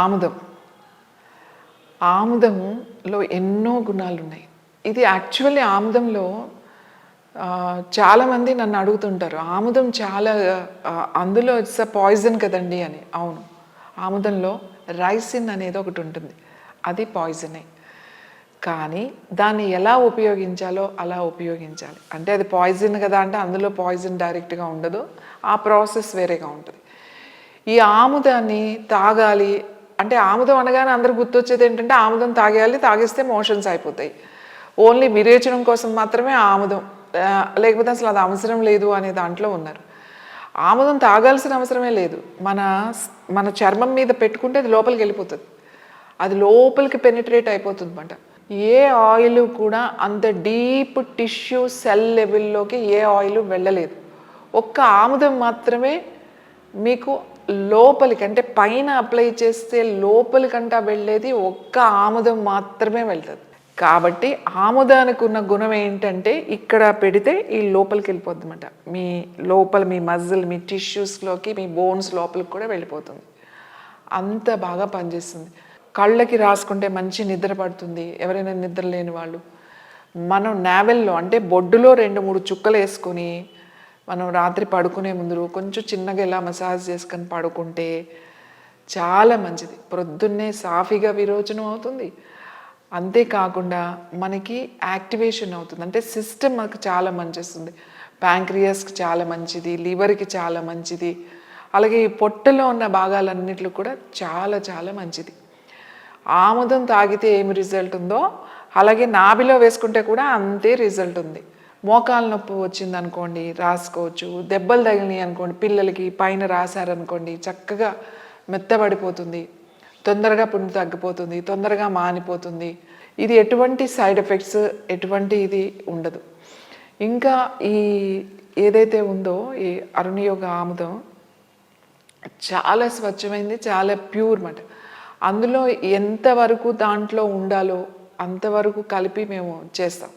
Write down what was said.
ఆముదం. ఆముదంలో ఎన్నో గుణాలున్నాయి. ఇది యాక్చువల్లీ ఆముదంలో చాలామంది నన్ను అడుగుతుంటారు, ఆముదం చాలా అందులో ఇట్స్ అ పాయిజన్ కదండి అని. అవును, ఆముదంలో రైసిన్ అనేది ఒకటి ఉంటుంది, అది పాయిజనే. కానీ దాన్ని ఎలా ఉపయోగించాలో అలా ఉపయోగించాలి. అంటే అది పాయిజన్ కదా అంటే అందులో పాయిజన్ డైరెక్ట్గా ఉండదు, ఆ ప్రాసెస్ వేరేగా ఉంటుంది. ఈ ఆముదాన్ని తాగాలి అంటే, ఆముదం అనగానే అందరు గుర్తొచ్చేది ఏంటంటే ఆముదం తాగేయాలి, తాగేస్తే మోషన్స్ అయిపోతాయి, ఓన్లీ విరేచనం కోసం మాత్రమే ఆముదం, లేకపోతే అసలు అది అవసరం లేదు అనే దాంట్లో ఉన్నారు. ఆముదం తాగాల్సిన అవసరమే లేదు. మన చర్మం మీద పెట్టుకుంటే అది లోపలికి వెళ్ళిపోతుంది, అది లోపలికి పెనిట్రేట్ అయిపోతుంది అన్నమాట. ఏ ఆయిల్ కూడా అంత డీప్ టిష్యూ సెల్ లెవెల్లోకి ఏ ఆయిల్ వెళ్ళలేదు. ఒక్క ఆముదం మాత్రమే మీకు లోపలికి, అంటే పైన అప్లై చేస్తే లోపలికంటా వెళ్ళేది ఒక్క ఆముదం మాత్రమే వెళ్తుంది. కాబట్టి ఆముదానికి ఉన్న గుణం ఏంటంటే, ఇక్కడ పెడితే ఈ లోపలికి వెళ్ళిపోద్ది అన్నమాట. మీ లోపల మీ మజిల్, మీ టిష్యూస్లోకి, మీ బోన్స్ లోపలికి కూడా వెళ్ళిపోతుంది. అంత బాగా పనిచేస్తుంది. కళ్ళకి రాసుకుంటే మంచి నిద్ర పడుతుంది. ఎవరైనా నిద్ర లేని వాళ్ళు మనం నావెల్లో అంటే బొడ్డులో 2-3 చుక్కలు వేసుకొని మనం రాత్రి పడుకునే ముందు కొంచెం చిన్నగా ఇలా మసాజ్ చేసుకొని పడుకుంటే చాలా మంచిది. ప్రొద్దున్నే సాఫీగా విరోచనం అవుతుంది. అంతేకాకుండా మనకి యాక్టివేషన్ అవుతుంది, అంటే సిస్టమ్ మనకు చాలా మంచిస్తుంది. ప్యాంక్రియాస్కి చాలా మంచిది, లివర్కి చాలా మంచిది, అలాగే ఈ పొట్టలో ఉన్న భాగాలన్నిటిలో కూడా చాలా చాలా మంచిది. ఆముదం తాగితే ఏమి రిజల్ట్ ఉందో అలాగే నాభిలో వేసుకుంటే కూడా అంతే రిజల్ట్ ఉంది. మోకాలు నొప్పి వచ్చింది అనుకోండి రాసుకోవచ్చు, దెబ్బలు తగిలినాయి అనుకోండి పిల్లలకి పైన రాశారనుకోండి చక్కగా మెత్తబడిపోతుంది, తొందరగా పుండు తగ్గిపోతుంది, తొందరగా మానిపోతుంది. ఇది ఎటువంటి సైడ్ ఎఫెక్ట్స్ ఎటువంటి ఇది ఉండదు. ఇంకా ఈ ఏదైతే ఉందో ఈ అరుణయోగ ఆముదం చాలా స్వచ్ఛమైంది, చాలా ప్యూర్ మాట. అందులో ఎంతవరకు దాంట్లో ఉండాలో అంతవరకు కలిపి మేము చేస్తాం.